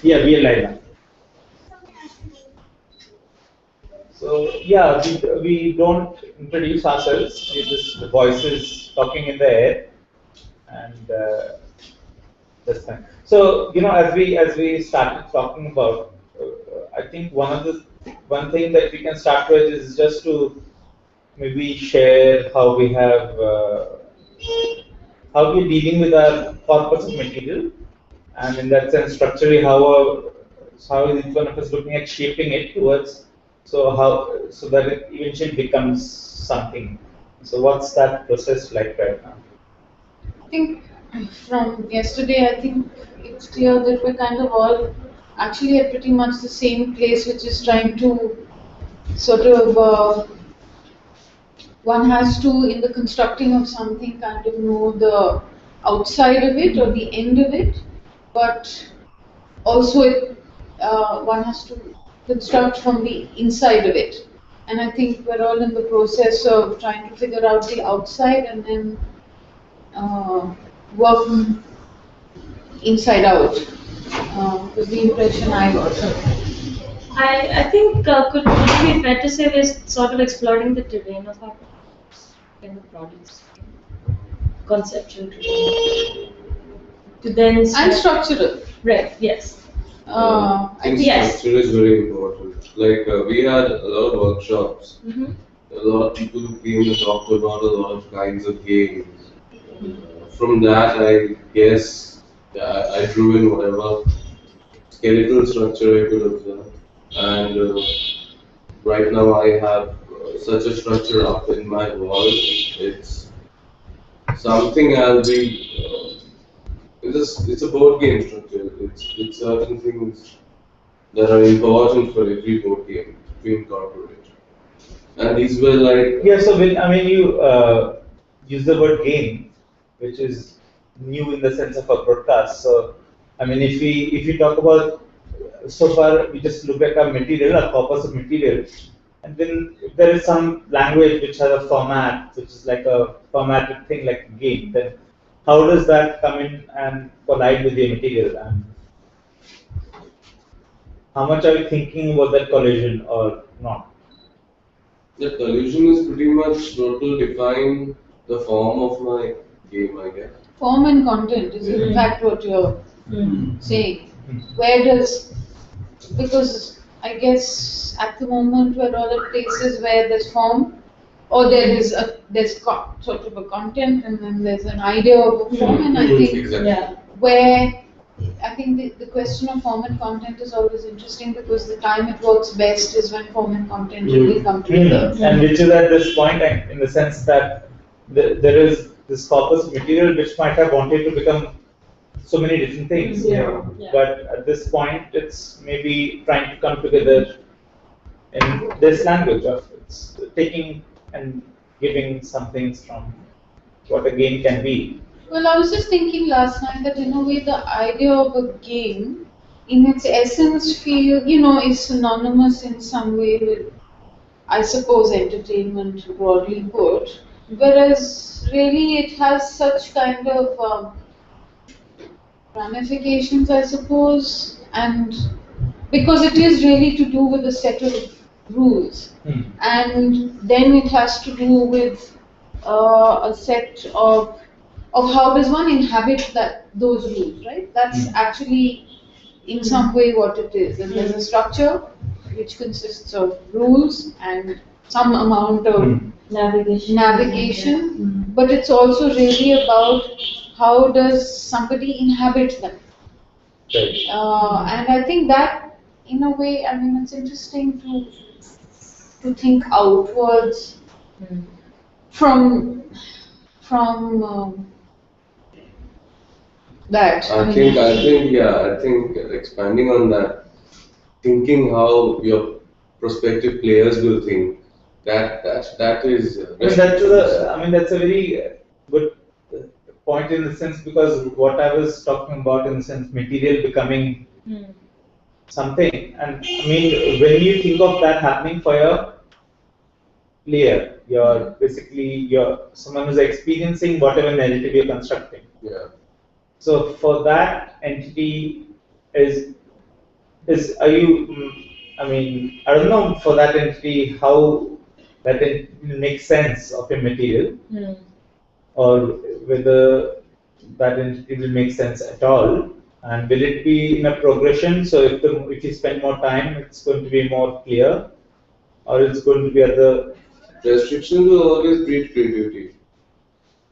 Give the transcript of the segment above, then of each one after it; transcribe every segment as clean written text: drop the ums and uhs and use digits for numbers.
Yeah, we are live now. So yeah, we don't introduce ourselves. We just the voices talking in the air, and that's fine. So as we started talking about, I think one thing that we can start with is just to maybe share how we're dealing with our corpus of material, and in that sense, structurally, how is each one of us looking at shaping it towards so that it eventually becomes something. So, what's that process like right now? I think from yesterday, I think it's clear that we're kind of all actually at pretty much the same place, which is trying to sort of one has to, in the constructing of something, kind of know the outside of it or the end of it, but also one has to construct from the inside of it. And I think we're all in the process of trying to figure out the outside and then work inside out. Was the impression I got. I think could it be fair to say we're sort of exploring the terrain of our kind of products, conceptual terrain, to then And structural. right, yes. I I think think Yes. structure is very important. Like we had a lot of workshops. Mm-hmm. A lot of people who came and talked about a lot of kinds of games. From that, I guess I drew in whatever skeletal structure I could observe. And right now, I have such a structure up in my wall. It's something I'll be. It's a board game structure. It's certain things that are important for every board game to incorporate. And these were like, Yeah, so you use the word game, which is new in the sense of a broadcast. So, if we talk about so far, we just look at a material, a corpus of material, and then if there is some language which has a format, which is like a formatted thing like a game, then how does that come in and collide with the material? And how much are you thinking about that collision or not? the collision is pretty much total define the form of my game, I guess. form and content is in fact what you're saying. Where does, because I guess at the moment we're all at places where there's form or sort of a content and then there's an idea of a form, and I think Exactly. Yeah. where I think the question of form and content is always interesting because the time it works best is when form and content really come together. And which is at this point, in the sense that there is this corpus of material which might have wanted to become so many different things. Yeah. But at this point, it's maybe trying to come together in this language of it's taking and giving some things from what a game can be. Well, I was just thinking last night that in a way the idea of a game, in its essence, is synonymous in some way with, I suppose, entertainment broadly put. Whereas really it has such kind of ramifications, I suppose, and because it is really to do with a set of rules, and then it has to do with a set of how does one inhabit those rules, right? That's actually in some way what it is. And there's a structure which consists of rules and some amount of navigation, but it's also really about how does somebody inhabit them. Right. And I think that, in a way, it's interesting to think outwards from that. I think expanding on that, thinking how your prospective players will think, that is. That's a very good point in the sense because what I was talking about in the sense material becoming something, and when you think of that happening for your player, you're someone who's experiencing whatever narrative you're constructing. Yeah. So for that entity is are you? I mean, I don't know for that entity how that entity will make sense of a material, or whether that entity will make sense at all, and will it be in a progression? So if you spend more time, it's going to be more clear, or it's going to be other. Restrictions will always breed creativity,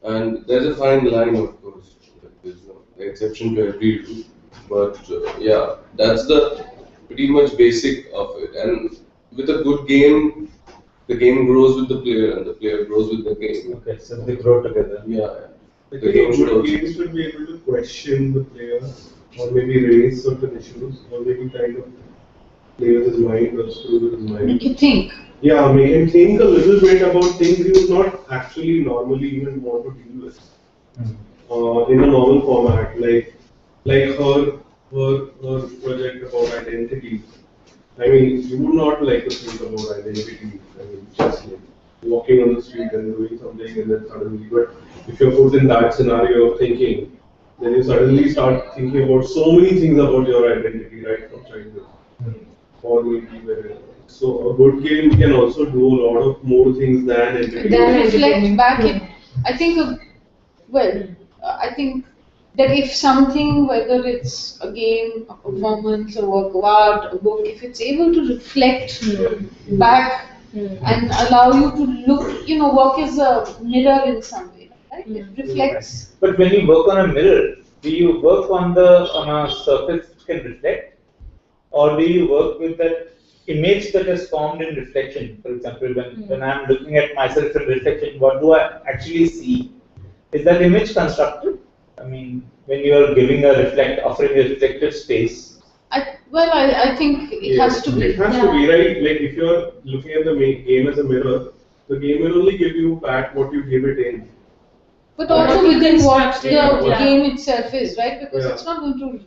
and there's a fine line, of course. There's no exception to every rule, but yeah, that's the pretty much basic of it. And with a good game, the game grows with the player, and the player grows with the game. Okay, so they grow together. Yeah, I the think game a should good also. game should be able to question the player, or maybe raise certain issues, or maybe kind of play with his mind or screw with his mind. Make you think. Yeah, make him think a little bit about things he would not actually normally even want to deal with. In a normal format, like her project about identity. I mean, you would not like to think about identity. I mean, just like walking on the street and doing something, and then suddenly. But if you're put in that scenario of thinking, then you suddenly start thinking about so many things about your identity right from childhood, or maybe wherever. So a good game can also do a lot of more things than entertainment. Then reflect back it. I think, I think that if something, whether it's a game, a performance, a work of art, a book, if it's able to reflect back and allow you to look, work as a mirror in some way, right? It reflects. But when you work on a mirror, do you work on a surface which can reflect, or do you work with that image that is formed in reflection? For example, when I'm looking at myself in reflection, what do I actually see? Is that image constructed? I mean, when you are giving offering a reflective space. I think it has to be. It has to be, right? Like if you're looking at the game as a mirror, the game will only give you back what you give it in. But also within what the Yeah. game itself is, right? Because Yeah. it's not going to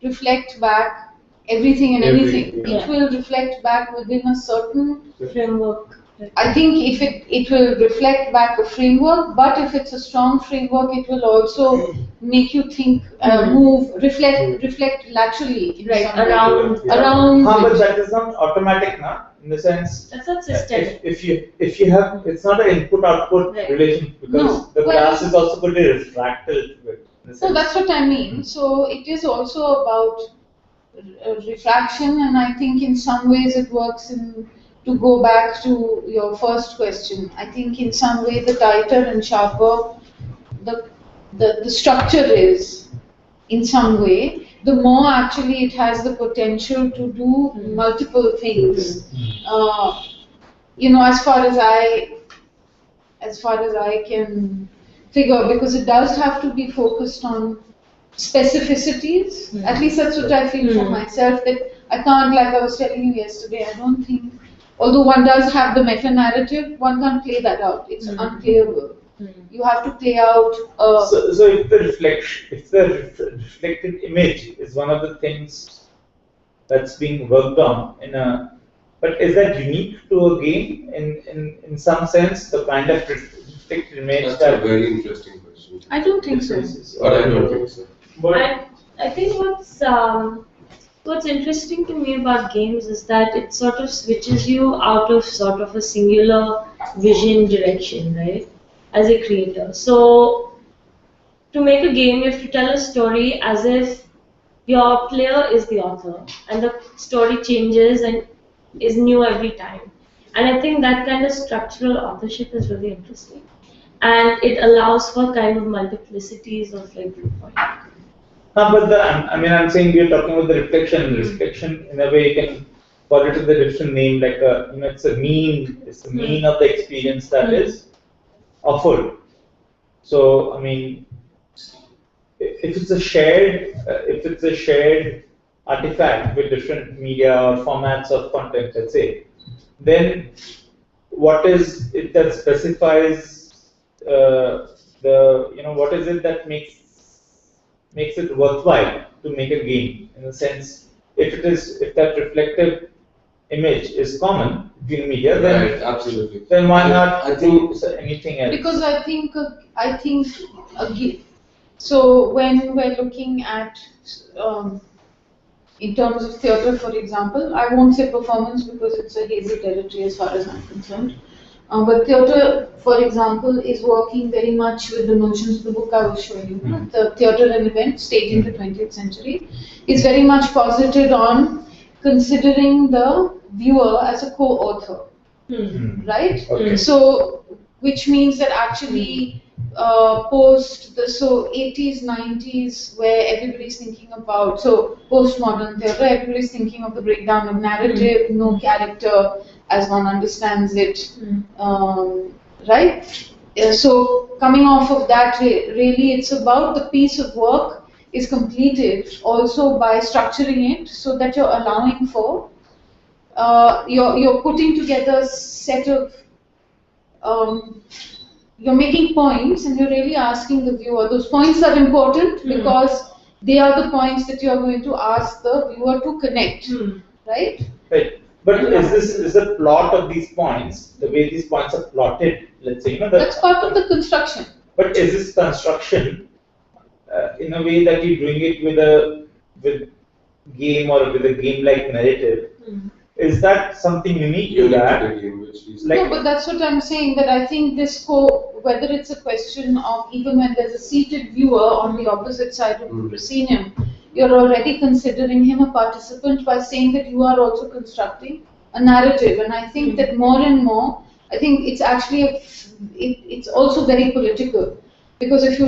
reflect back everything and Everything, anything. yeah. It will reflect back within a certain. Framework. I think if it will reflect back a framework, but if it's a strong framework, it will also make you think, move, reflect laterally in Right, some way. around. Around. But that is not automatic, na? In the sense, That's not systemic. if you have, it's not an input-output Right. relation, because No, the well- glass is also going to refract a little bit. in the So sense. that's what I mean. So it is also about refraction, and I think in some ways it works to go back to your first question. I think in some way the tighter and sharper the structure is, in some way, the more actually it has the potential to do multiple things. As far as I can figure, because it does have to be focused on specificities. At least that's what I feel for myself, that I can't, like I was telling you yesterday, I don't think, although one does have the meta-narrative, one can't play that out. It's unplayable. You have to play out. So if the reflected image is one of the things that's being worked on but is that unique to a game in some sense, the kind of reflected image That's a very interesting question. I don't think so. But I don't think so. But I think what's interesting to me about games is that it sort of switches you out of sort of a singular vision direction, right? As a creator. So to make a game, you have to tell a story as if your player is the author, and the story changes and is new every time. And I think that kind of structural authorship is really interesting, and it allows for kind of multiplicities of like viewpoint. But I'm saying we're talking about the reflection. Reflection, in a way, you can call it with a different name, like it's a mean. It's the mean of the experience that is offered. So, I mean, if it's a shared artifact with different media or formats of content, let's say, then what is it that specifies what is it that makes it worthwhile to make a game? In a sense, if that reflective image is common between media, then Right, absolutely. then why not I think do anything else? Because I think so when we're looking at in terms of theatre, for example. I won't say performance because it's a hazy territory as far as I'm concerned. But theatre, for example, is working very much with the notions of the book I was showing you. The theatre and event, staging the 20th century, is very much posited on considering the viewer as a co-author, right? Okay. So, which means that actually post the 80s, 90s, where everybody's thinking about, so postmodern theatre, everybody's thinking of the breakdown of narrative, no character as one understands it, right? So coming off of that, really it's about the piece of work is completed also by structuring it so that you're allowing for, you're putting together a set of, you're making points and you're really asking the viewer. Those points are important because they are the points that you're going to ask the viewer to connect, right? Right. But is the plot of these points, the way these points are plotted, let's say, That's part of the construction. But is this construction in a way that you're doing it with game or with a game-like narrative? Is that something unique to that? No, but that's what I'm saying, that I think this whether it's a question of even when there's a seated viewer on the opposite side of the proscenium, you're already considering him a participant by saying that you are also constructing a narrative. And I think that more and more, I think it's actually, it's also very political. Because if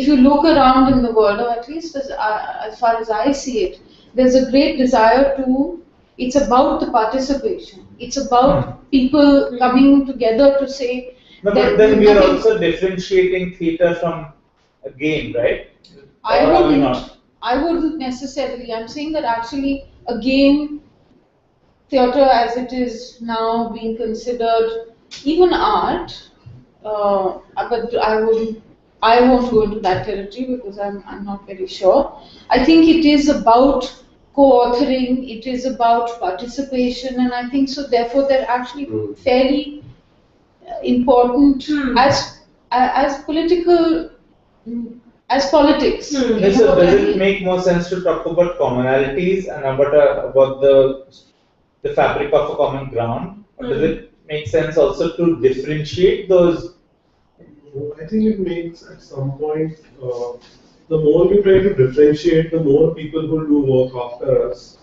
you look around in the world, or at least as far as I see it, there's a great desire to, it's about the participation. It's about people coming together to say. No, but then we are also differentiating theatre from a game, right? I wouldn't necessarily. I'm saying that actually, again, theatre as it is now being considered, even art, but I won't go into that territory because I'm not very sure. I think it is about co-authoring, it is about participation, and I think so therefore they're actually fairly important as political, as politics. Yes, so does it make more sense to talk about commonalities and about the fabric of a common ground? Or does it make sense also to differentiate those? I think it makes at some point, the more we try to differentiate, the more people who do work after us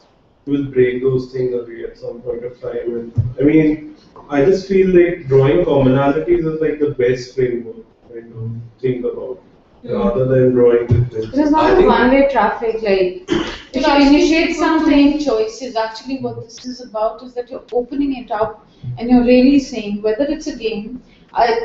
will break those things away at some point of time. And I mean, I just feel like drawing commonalities is like the best framework to think about, rather than drawing differences. It is not a one-way traffic, like if you initiate something. Choices, actually what this is about is that you're opening it up and you're really saying whether it's a game.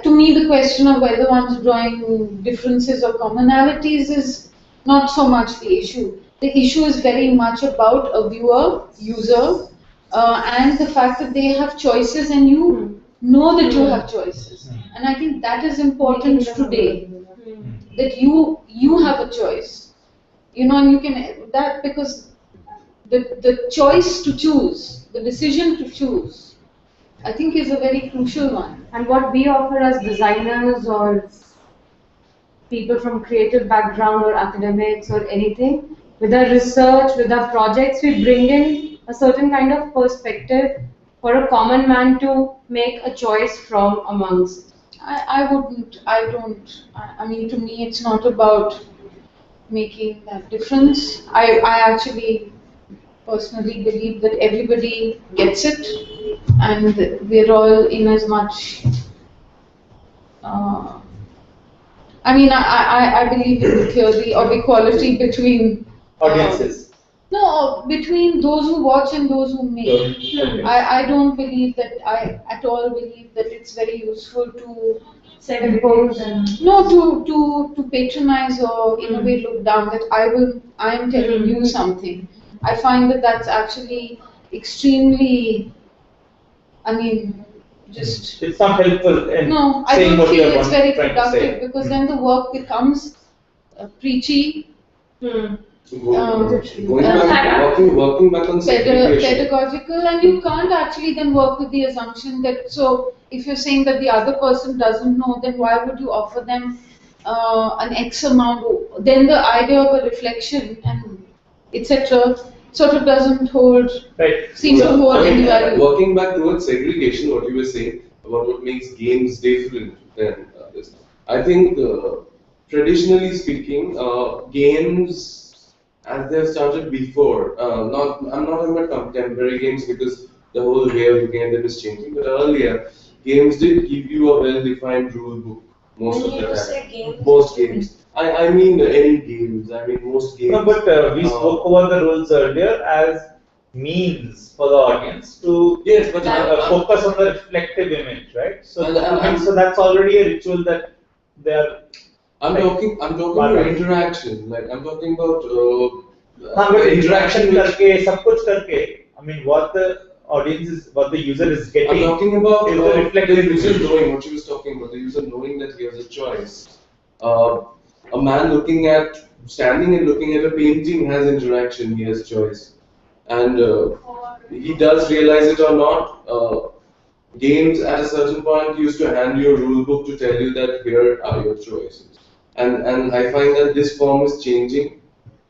To me, the question of whether one's drawing differences or commonalities is not so much the issue. The issue is very much about a viewer, user, and the fact that they have choices and you know that you have choices. And I think that is important today, that you have a choice. And you can, that because the choice to choose, the decision to choose, I think is a very crucial one. And what we offer as designers or people from creative background or academics or anything, with our research, with our projects, we bring in a certain kind of perspective for a common man to make a choice from amongst. I mean, to me, it's not about making that difference. I actually personally believe that everybody gets it, and we're all in as much. I mean, I believe in the theory of equality between Audiences. No, between those who watch and those who make. Okay. I don't believe that. I at all believe that it's very useful to Impose and to patronize or in a way look down. That I am telling you something. I find that that's actually extremely. I mean, just. It's not helpful in No, I saying don't what feel you're it's very trying to say. productive because then the work becomes preachy. Working back on segregation. Pedagogical, and you can't actually then work with the assumption that, so if you're saying that the other person doesn't know, then why would you offer them an X amount? Then the idea of a reflection and etc. sort of doesn't hold, Right. seem to hold any Okay, value. working back towards segregation, what you were saying about what makes games different than this. I think, traditionally speaking, games as they've started before, I'm not talking about contemporary games because the whole way of looking at them is changing. But earlier, games did give you a well-defined rule book most When of you the say time. games, Most games. I mean any games. I mean most games. No, but we spoke about the rules earlier as means for the audience to Yes, but focus on the reflective image, right? So, And- so that's already a ritual that they are. I'm talking about interaction. Like I'm talking about हाँ, but interaction with- करके सब कुछ करके, I mean, what the audience is, what the user is I'm getting. talking about is the the reflective user image. knowing what she was talking about. The user knowing that he has a choice. A man standing and looking at a painting has interaction. He has choice, and he does realize it or not. Games at a certain point used to hand you a rule book to tell you that here are your choices, and I find that this form is changing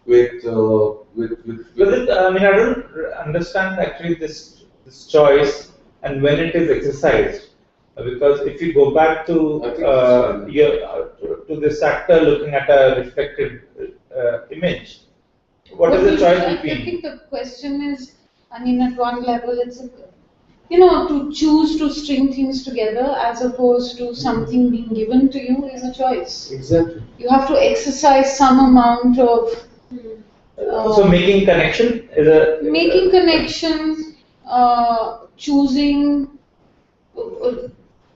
with. But I mean, I don't understand actually this choice and when it is exercised. Because if you go back to I think to this actor looking at a reflective image, what is the But choice I between? think the question is, I mean, at one level, it's to choose to string things together as opposed to something being given to you is a choice. Exactly. You have to exercise some amount of So making connection is a making connection, choosing.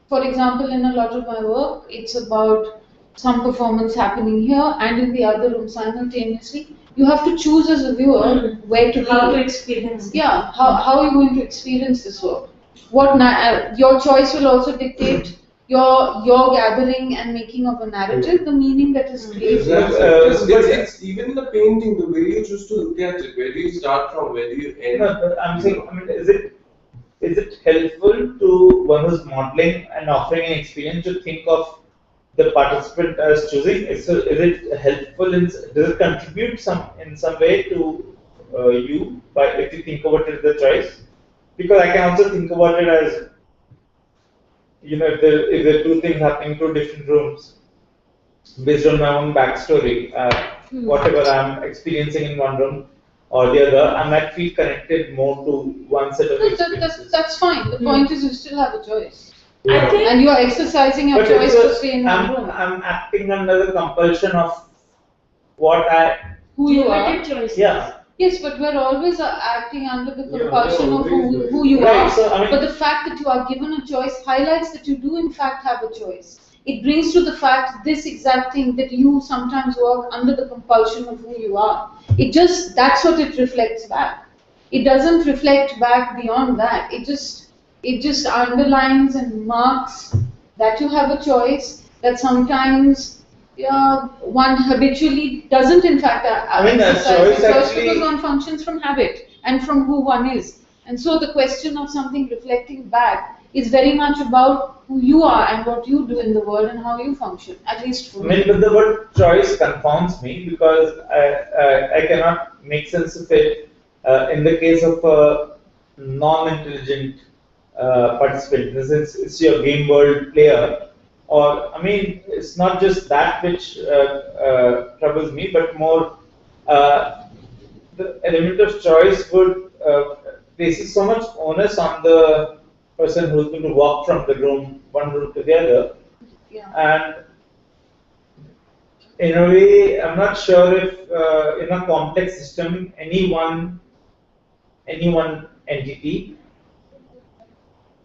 For example, in a lot of my work, it's about some performance happening here and in the other room simultaneously. You have to choose as a viewer where to how be. to experience it. Yeah, how are you going to experience this work? Your choice will also dictate your gathering and making of a narrative, the meaning that is created. Exactly. But- It's even the painting, the way you choose to look at it, where do you start from, where do you end? No, but I'm saying, I mean, is it helpful to one who's modeling and offering an experience to think of the participant as choosing? Is it helpful? Does it contribute in some way to you if you think about it as a choice? Because I can also think about it as, if there are two things happening in two different rooms, based on my own backstory, whatever I'm experiencing in one room or the other, I might feel connected more to one set of No, experiences. that's fine. The point is you still have a choice. I think And you are exercising your But choice it's to stay in one room. I'm acting under the compulsion of what I, Who you are. limited choices. yeah. Yes, but we're always acting under the Yeah, compulsion of always. who you Right, are. so, I mean- But the fact that you are given a choice highlights that you do in fact have a choice. It brings to the fact this exact thing that you sometimes work under the compulsion of who you are. That's what it reflects back. It doesn't reflect back beyond that. It just underlines and marks that you have a choice, that sometimes one habitually doesn't in fact I mean, a exercise choice the choice actually- because one functions from habit and from who one is. And so the question of something reflecting back is very much about who you are and what you do in the world and how you function, at least for I mean, me. but the word choice confounds me because I cannot make sense of it in the case of a non-intelligent participant. In the sense, it's your game world player, or I mean, it's not just that which troubles me, but more the element of choice would places so much onus on the person who's going to walk from one room to the other. Yeah. And in a way, I'm not sure if in a complex system, any one entity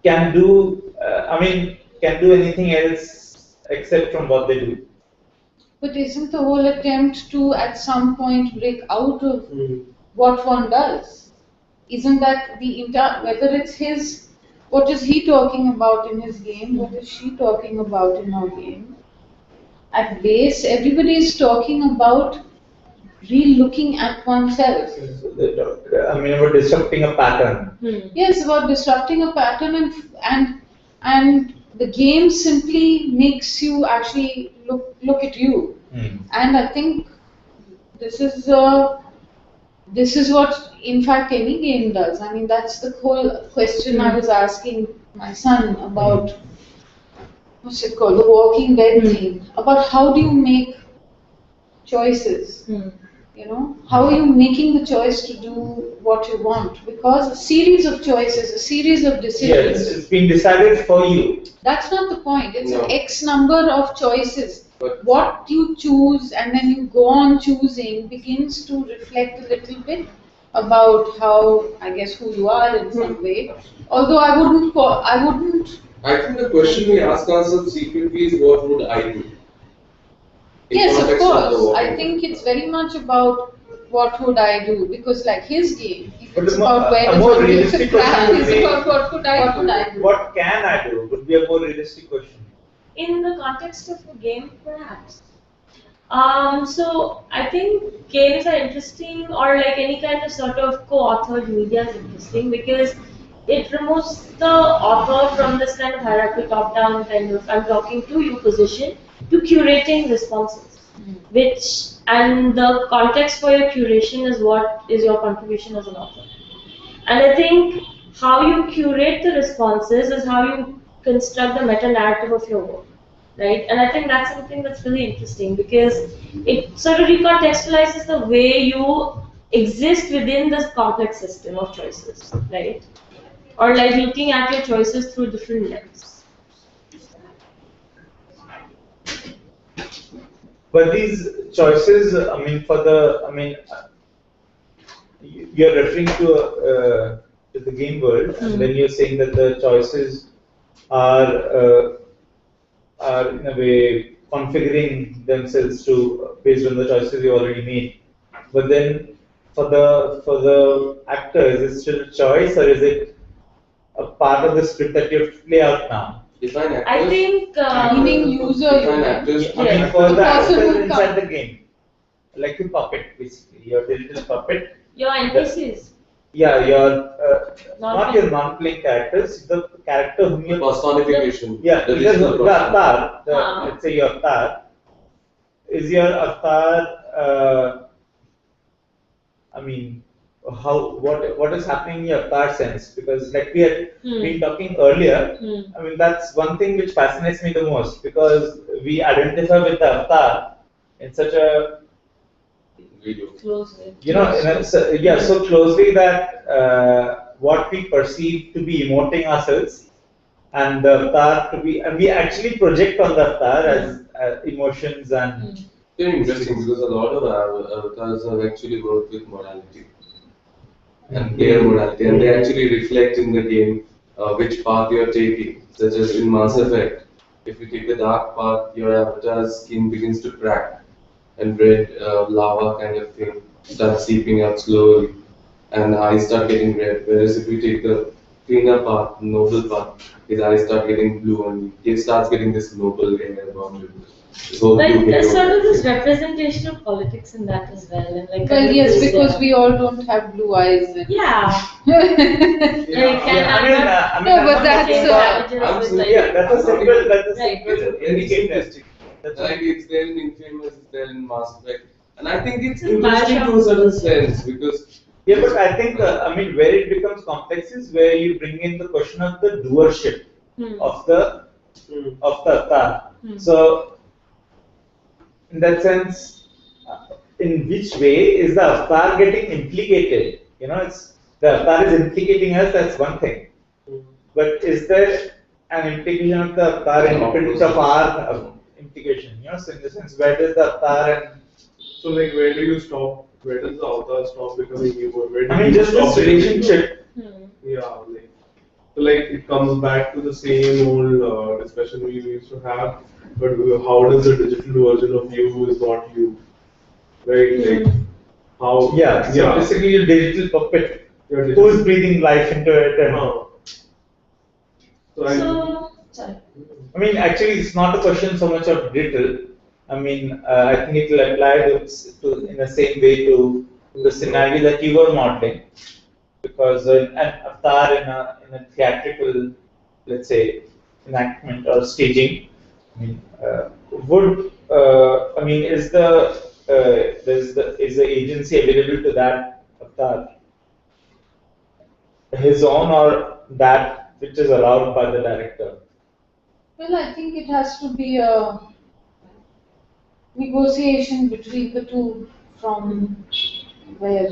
can do, can do anything else except from what they do. But isn't the whole attempt to at some point break out of what one does? Isn't that whether it's his, what is he talking about in his game, what is she talking about in her game? At base, everybody is talking about re-looking at oneself. About disrupting a pattern. Yes, about disrupting a pattern and the game simply makes you actually look at you. And I think this is this is what, in fact, any game does. I mean, that's the whole question I was asking my son about, what's it called, the Walking Dead thing, about how do you make choices? You know, how are you making the choice to do what you want? Because a series of choices, a series of decisions. Yes, it's been decided for you. That's not the point. It's No. an X number of choices. But- What you choose and then you go on choosing begins to reflect a little bit about how, I guess, who you are in some way. Although I wouldn't. I think the question we ask ourselves secretly is what would I do? In Yes, of context the course. walking I dead. think it's very much about what would I do, because like his game, if But it's a more- about where a the more motivation realistic question craft would is be, about what would I do. What can I do would be a more realistic question. In the context of a game, perhaps. So I think games are interesting, or like any kind of sort of co-authored media is interesting because it removes the author from this kind of hierarchical top-down kind of I'm talking to you position to curating responses, which and the context for your curation is what is your contribution as an author. And I think how you curate the responses is how you construct the meta-narrative of your work, right? And I think that's something that's really interesting because it sort of recontextualizes the way you exist within this complex system of choices, right? Or like looking at your choices through different lenses. But these choices, you're referring to the game world, and then you're saying that the choices are in a way configuring themselves to based on the choices you already made. But then for the actor, is it still a choice, or is it a part of the script that you have to play out now? Define actors. I think Meaning user, you Define mean? actors. I mean, Yes. for the The person actor who inside comes. the game, like your puppet, basically, your digital puppet. your NPCs. Yeah, your not Non-playing. your non-playing characters, the character whom you Personification. yeah, The because digital the person. avatar, Ah. let's say your avatar, is your avatar. I mean, what is happening in your avatar sense? Because like we had been talking earlier, I mean that's one thing which fascinates me the most because we identify with the avatar in such a Video. Closely. so closely that what we perceive to be emoting ourselves and the avatar to be, and we actually project on the avatar as emotions and Very interesting because a lot of avatars have actually worked with morality and player morality, and they actually reflect in the game which path you are taking. Such as in Mass Effect, if you take the dark path, your avatar's skin begins to crack, and red lava kind of thing starts seeping out slowly, and eyes start getting red. Whereas if you take the cleaner path, noble path, his eyes start getting blue, and he starts getting this noble air about him. This whole But blue there's halo. sort of this representation of politics in that as well. And like Well, yes, this, because we all don't have blue eyes. And Yeah. yeah, No, but that's, that's a simple Very indicator. interesting. Like it's there in Infamous, it's there in Mass Effect, and I think it's It's in interesting Bioshock. to a certain sense because Yeah, but I think where it becomes complex is where you bring in the question of the doership of the avatar. So in that sense, in which way is the avatar getting implicated? You know, it's the avatar is implicating us. That's one thing. But is there an implication of the avatar independent of our implication? You know, so in the sense, where does the avatar and So like, where do you stop? Where does the avatar stop becoming human? Where do I mean, you just stop this becoming relationship. human? Yeah, like, so like it comes back to the same old discussion we used to have. But how does the digital version of you who is not you, right? Like how? Yeah, so basically your digital puppet, Your digital- who's breathing life into it, and So Sorry. I mean, actually, it's not a question so much of digital. I mean, I think it will apply to in the same way to the scenario that you were modeling, because an avatar in a theatrical, let's say, enactment or staging, I mean, is the agency available to that avatar, his own or that which is allowed by the director? Well, I think it has to be a negotiation between the two from where,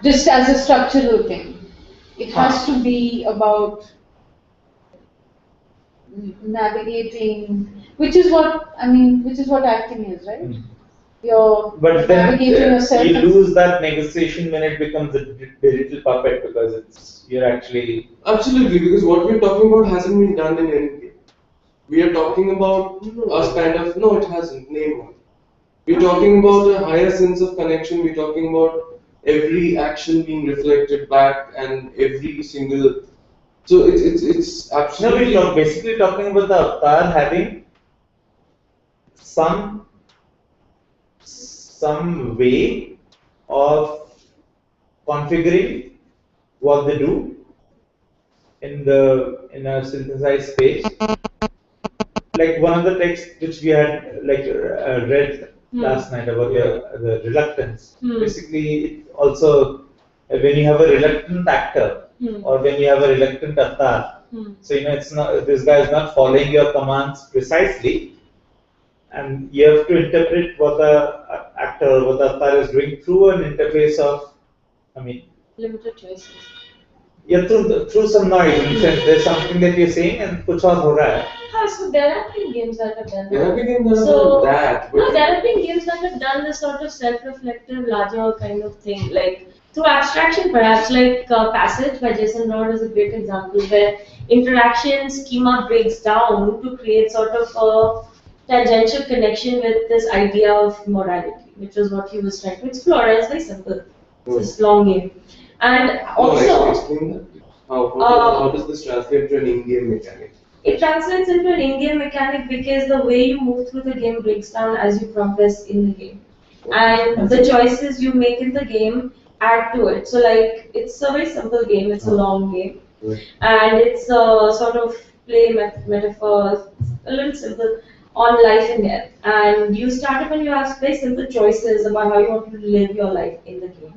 just as a structural thing. It has to be about navigating, which is what acting is, right? You're But then navigating yourself. you lose that negotiation when it becomes a digital puppet because you're actually. Absolutely, because what we're talking about hasn't been done in any game. We are talking about us kind of, no, it hasn't, name one. We're talking about a higher sense of connection, we're talking about every action being reflected back and every single. So it's No, absolutely. we're basically talking about the avatar having some way of configuring what they do in a synthesized space. Like one of the texts which we had read last night about the reluctance. Basically, it also when you have a reluctant actor or when you have a reluctant avatar, so it's not, this guy is not following your commands precisely, and you have to interpret what the actor or what the avatar is doing through an interface of, Limited choices. yeah, through some noise. In the sense, there's something that you're saying and kuch aur ho raha hai. So there have been games that have done that. There have been games that have So- done that. No, there have been games that have done this sort of self-reflective, larger kind of thing, like through abstraction, perhaps like Passage by Jason Rod is a great example where interaction schema breaks down to create sort of a tangential connection with this idea of morality, which is what he was trying to explore. And it's very simple. It's this long game, and also. Explain that. How does this translate to an in-game mechanic? It translates into an in-game mechanic because the way you move through the game breaks down as you progress in the game. And the choices you make in the game add to it. So like, it's a very simple game, it's a long game. And it's a sort of play metaphor, a little simple, on life and death. And you start up and you have very simple choices about how you want to live your life in the game.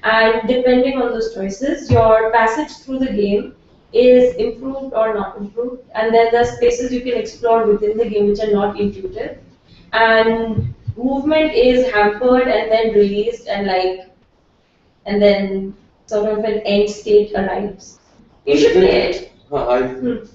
And depending on those choices, your passage through the game is improved or not improved, and then the spaces you can explore within the game which are not intuitive, and movement is hampered and then released, and then sort of an end state arrives. You should play it. Absolutely.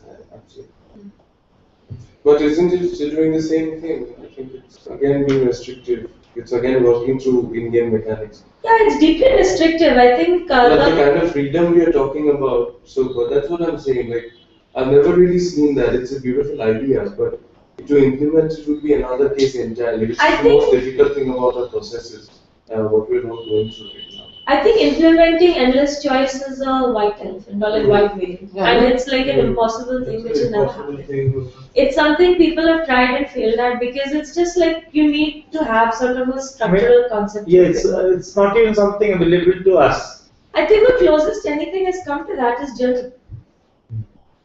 But isn't it still doing the same thing? I think it's again being restrictive. It's again working through in-game mechanics. Yeah, it's deeply restrictive. I think That's the kind of freedom we are talking about. So, but that's what I'm saying. Like, I've never really seen that. It's a beautiful idea, but to implement it would be another case entirely. Which is the most difficult thing about our processes, what we're not going through right now. I think implementing endless choice is a white elephant or like white whale, and it's like an impossible thing which will never happen. It's something people have tried and failed at because it's just like you need to have sort of a structural concept. Yeah, it's not even something available to us. I think the closest anything has come to that is Journey,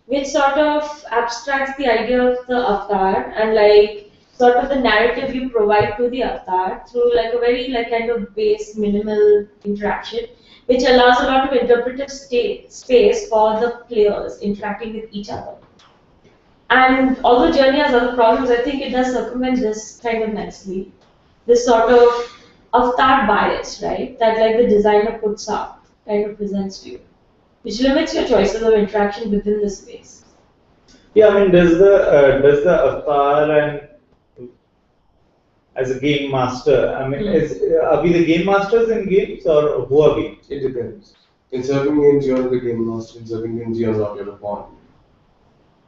which sort of abstracts the idea of the avatar and like sort of the narrative you provide to the avatar through like a very like kind of base minimal interaction, which allows a lot of interpretive space for the players interacting with each other. And although Journey has other problems, I think it does circumvent this kind of nicely. This sort of avatar bias, right, that like the designer puts up, kind of presents to you, which limits your choices of interaction within the space. Yeah, does the avatar and as a game master, are we the game masters in games or who are we? It depends. In certain games you're the game master, in certain games you're not, you're a pawn.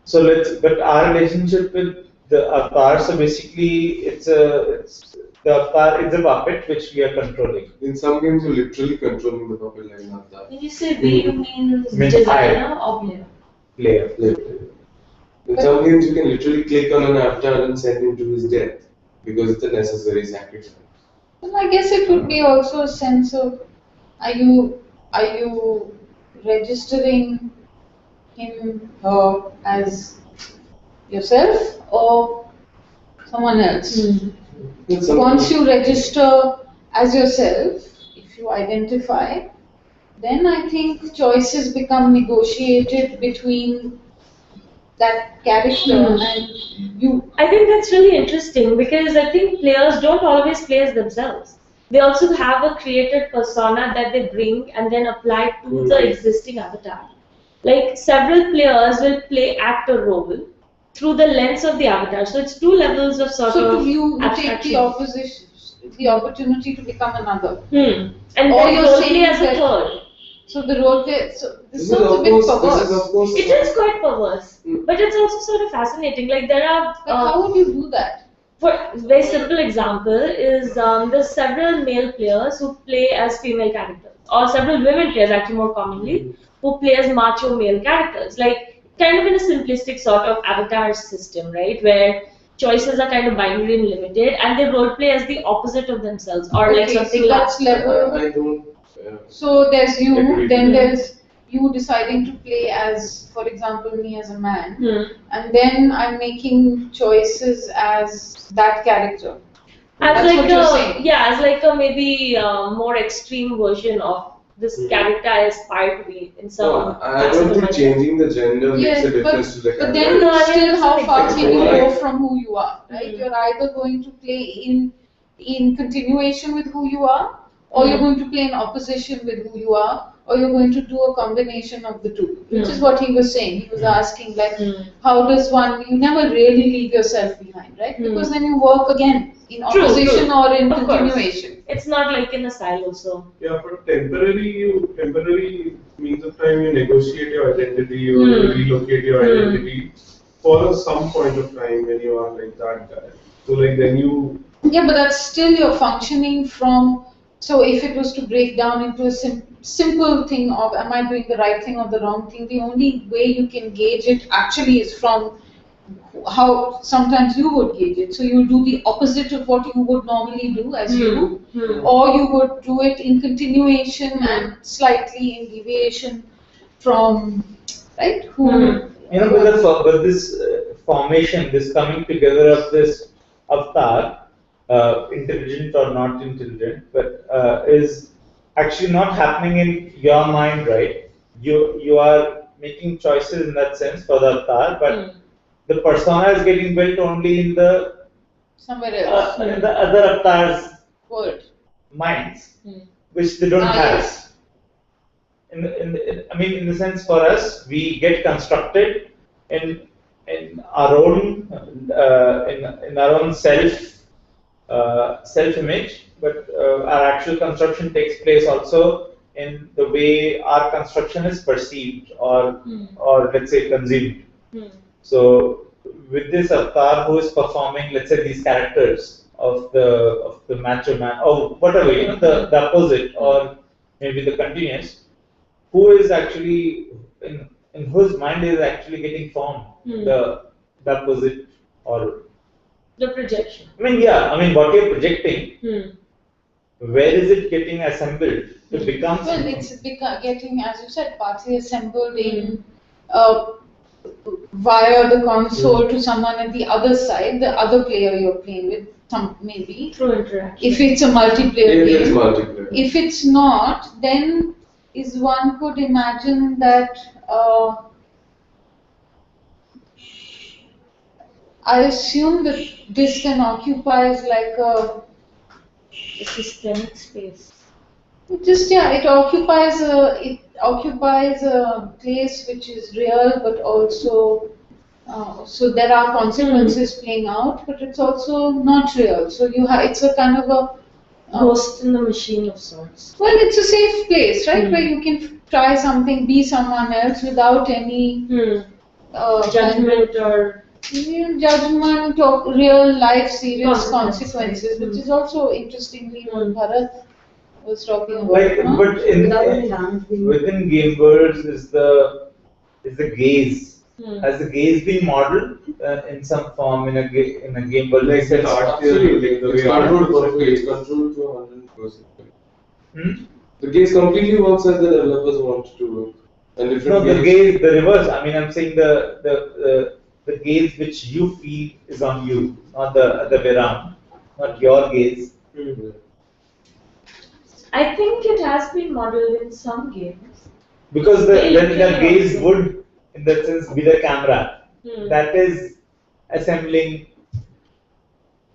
So but our relationship with the avatar, so basically the avatar is a puppet which we are controlling. In some games you're literally controlling the puppet like an avatar. When you say we, you mean Means designer or player? Player. In some games you can literally click on an avatar and send him to his death because it's a necessary sacrifice. Well, I guess it would be also a sense of are you registering him as yourself or someone else? Once you register as yourself, if you identify, then I think choices become negotiated between that character and you. I think that's really interesting because I think players don't always play as themselves. They also have a created persona that they bring and then apply to the existing avatar. Like several players will play act a role through the lens of the avatar. So it's two levels of sort So of to you take abstraction. the opposition, the opportunity to become another. And Or then you're role saying play as a that- third. So the role play, so this This is sounds a of bit course, this perverse. is of course. It is quite perverse, but it's also sort of fascinating. Like there are, But how would you do that? for very simple example is there's several male players who play as female characters, or several women players actually more commonly who play as macho male characters. Like kind of in a simplistic sort of avatar system, right, where choices are kind of binary and limited, and they role play as the opposite of themselves, or like Okay, something so like. that's level. I don't. So there's you, Agree. then there's you deciding to play as, for example, me as a man, and then I'm making choices as that character. As That's like what you're a saying. yeah, as like a maybe more extreme version of this character I aspire to be in some. No, I facet don't of think myself. changing the gender makes Yes, a difference to the but character. then No, I still, mean, how it's far like- can you Like- go from who you are, right? You're either going to play in continuation with who you are, or you're going to play in opposition with who you are, or you're going to do a combination of the two, which is what he was saying. He was asking, like, how does one, you never really leave yourself behind, right? Because then you work again in True, opposition true. or in Of course. continuation. It's not like in a silo, so. Yeah, for temporary means of time, you negotiate your identity, you relocate your identity for some point of time when you are like that guy. So like then you. Yeah, but that's still you're functioning from. So if it was to break down into a simple thing of am I doing the right thing or the wrong thing, the only way you can gauge it actually is from how sometimes you would gauge it. So you do the opposite of what you would normally do as you, or you would do it in continuation and slightly in deviation from, right? Who? You know, with this formation, this coming together of this avatar, intelligent or not intelligent, but is actually not happening in your mind, right? You are making choices in that sense for the avatar, but the persona is getting built only in the Somewhere else. in the other avatars' Word. minds, which they don't have. Yes. I mean, in the sense for us, we get constructed in our own in our own self image, but our actual construction takes place also in the way our construction is perceived or let's say consumed. So with this avatar who is performing, let's say, these characters of the macho man or whatever, you know, the opposite or maybe the continuous, who is actually in whose mind is actually getting formed the opposite or The projection. I mean, yeah, I mean, what you're projecting, where is it getting assembled to become Well, something? it's getting, as you said, partly assembled in via the console to someone at the other side, the other player you're playing with, maybe. Through interaction. If it's a multiplayer It is game. multiplayer. If it's not, then one could imagine that I assume that this can occupy as like a The systemic space. it occupies a place which is real, but also so there are consequences playing out, but it's also not real. So it's a kind of a Ghost in the machine of sorts. well, it's a safe place, right, where you can try something, be someone else without any Judgment or. judgment or real life serious Consequences. consequences, which is also interestingly what Bharat was talking about. Like, no? but within game worlds is the gaze. Has the gaze been modeled in some form in a game world? Like that art theory, like the It's way art controlled is perfectly. It's controlled to 100%. Hmm? The gaze completely works as the developers want it to work. And different No, the games- gaze, the reverse. I mean, I'm saying the gaze which you feel is on you, not the other way around, not your gaze. Yeah. I think it has been modeled in some games. Because They then the literally gaze also- would, in that sense, be the camera. That is assembling.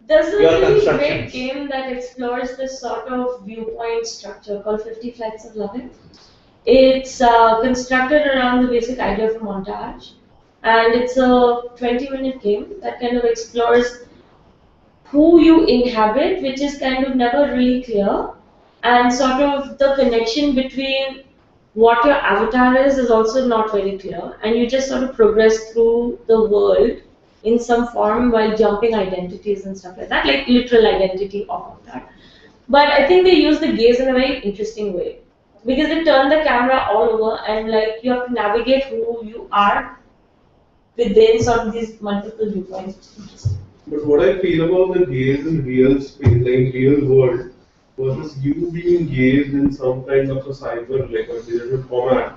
There's a Your really great constructions. game that explores this sort of viewpoint structure called 50 Flights of Loving. It's constructed around the basic idea of montage, and it's a 20-minute game that kind of explores who you inhabit, which is kind of never really clear, and sort of the connection between what your avatar is also not very clear, and you just sort of progress through the world in some form while jumping identities and stuff like that, like literal identity of that. But I think they use the gaze in a very interesting way because they turn the camera all over and like you have to navigate who you are within sort of these multiple viewpoints. It's interesting. But what I feel about the gaze in real space, like real world, versus you being gazed in some kind of a cyber, like a digital format,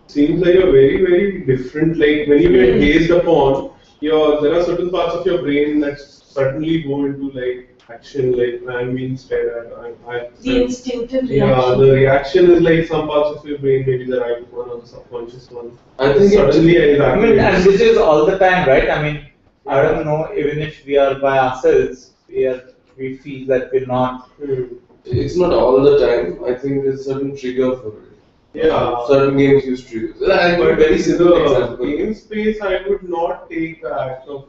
seems like a very different. Like when you get gazed upon, there are certain parts of your brain that certainly go into like action, like I'm being stared at. The instinctive Yeah, reaction. the reaction is like some parts of your brain, maybe the right one or the subconscious one. I think Suddenly I I mean, and evaporate. this is all the time, right? I mean, I don't know, even if we are by ourselves, we feel that we're not. it's not all the time. I think there's a certain trigger for it. Yeah. Certain games use triggers. I give a But very in simple the example. game space, I would not take the act of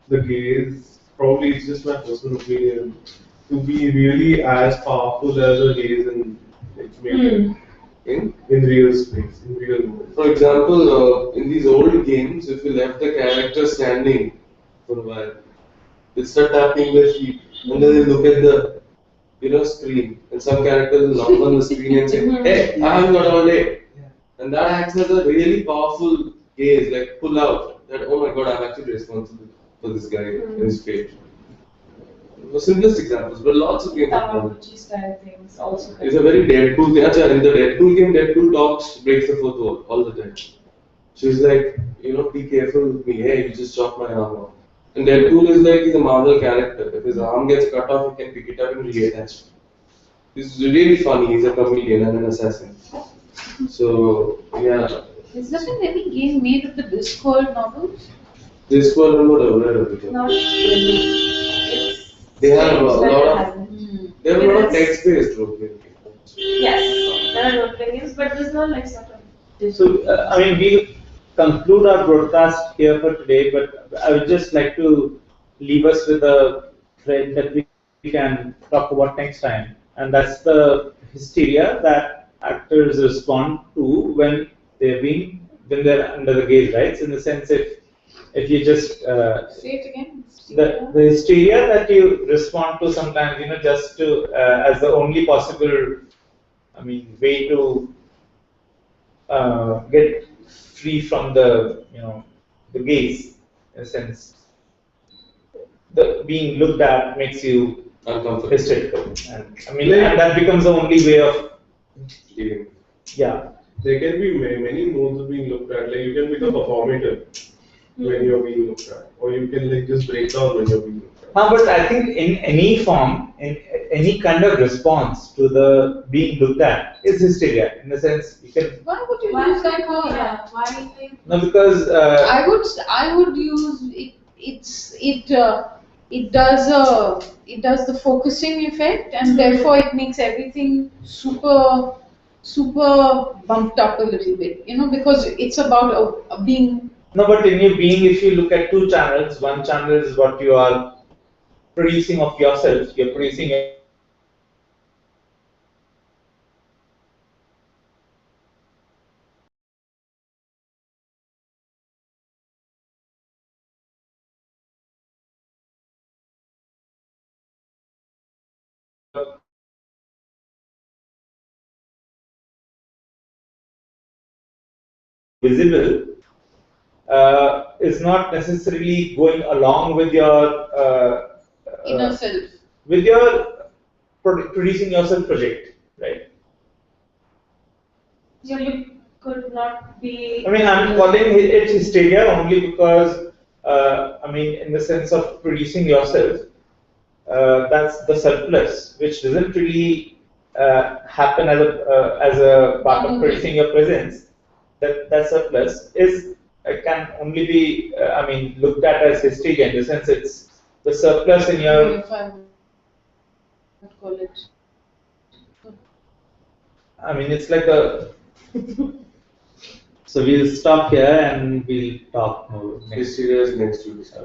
the gaze. Probably it's just my personal opinion to be really as powerful as a gaze in like, maybe in real space, in real world. For example, in these old games, if you left the character standing for a while, they start tapping their feet, and then they look at the screen, and some characters will knock on the screen and say, "Hey, I haven't got all day," and that acts as a really powerful gaze, like pull out that, "Oh my God, I'm actually responsible for this guy and his fate." The simplest examples, but lots of games have done it. Technology style things also. It's a very Deadpool thing. Achha, in the Deadpool game, Deadpool talks, breaks the fourth wall all the time. She's like, be careful with me. Hey, you just chopped my arm off. And Deadpool is like, he's a Marvel character. If his arm gets cut off, he can pick it up and reattach it. He's really funny. He's a comedian and an assassin. So, yeah. Is there been any game made of the Discworld novels? This one, I'm not aware of it. Not really. They have a It's lot of, hasn't. they have a lot of text-based role-playing games. Yes, there are role-playing games, but there's no like sort of. So, I mean, we conclude our broadcast here for today, but I would just like to leave us with a thread that we can talk about next time, and that's the hysteria that actors respond to when they're under the gaze, right? So in the sense, if you just Say it again. the hysteria that you respond to sometimes, just to as the only possible, way to get free from the gaze, in a sense. The being looked at makes you Uncomfortable. hysterical, and and that becomes the only way of Living. yeah. There can be many modes of being looked at. Like you can become performative when you're being looked at, or you can like just break down when you're being looked at. But I think in any form, in any kind of response to the being looked at is hysteria. In the sense, you can Why would you Why use that word? Yeah, why think? no because I would use it. It does the focusing effect, and therefore it makes everything super bumped up a little bit. Because it's about a being. no, but in your being, if you look at two channels, one channel is what you are producing of yourself. You're producing visible is not necessarily going along with your Inner self. with your producing yourself project, right? So you could not be. I'm calling it hysteria only because in the sense of producing yourself, that's the selfless, which doesn't really happen as a part of producing your presence, that surplus is can only be looked at as history in the sense it's the surplus in your. If I would call it. I mean, it's like a. So we'll stop here and we'll talk more next. History is next to this.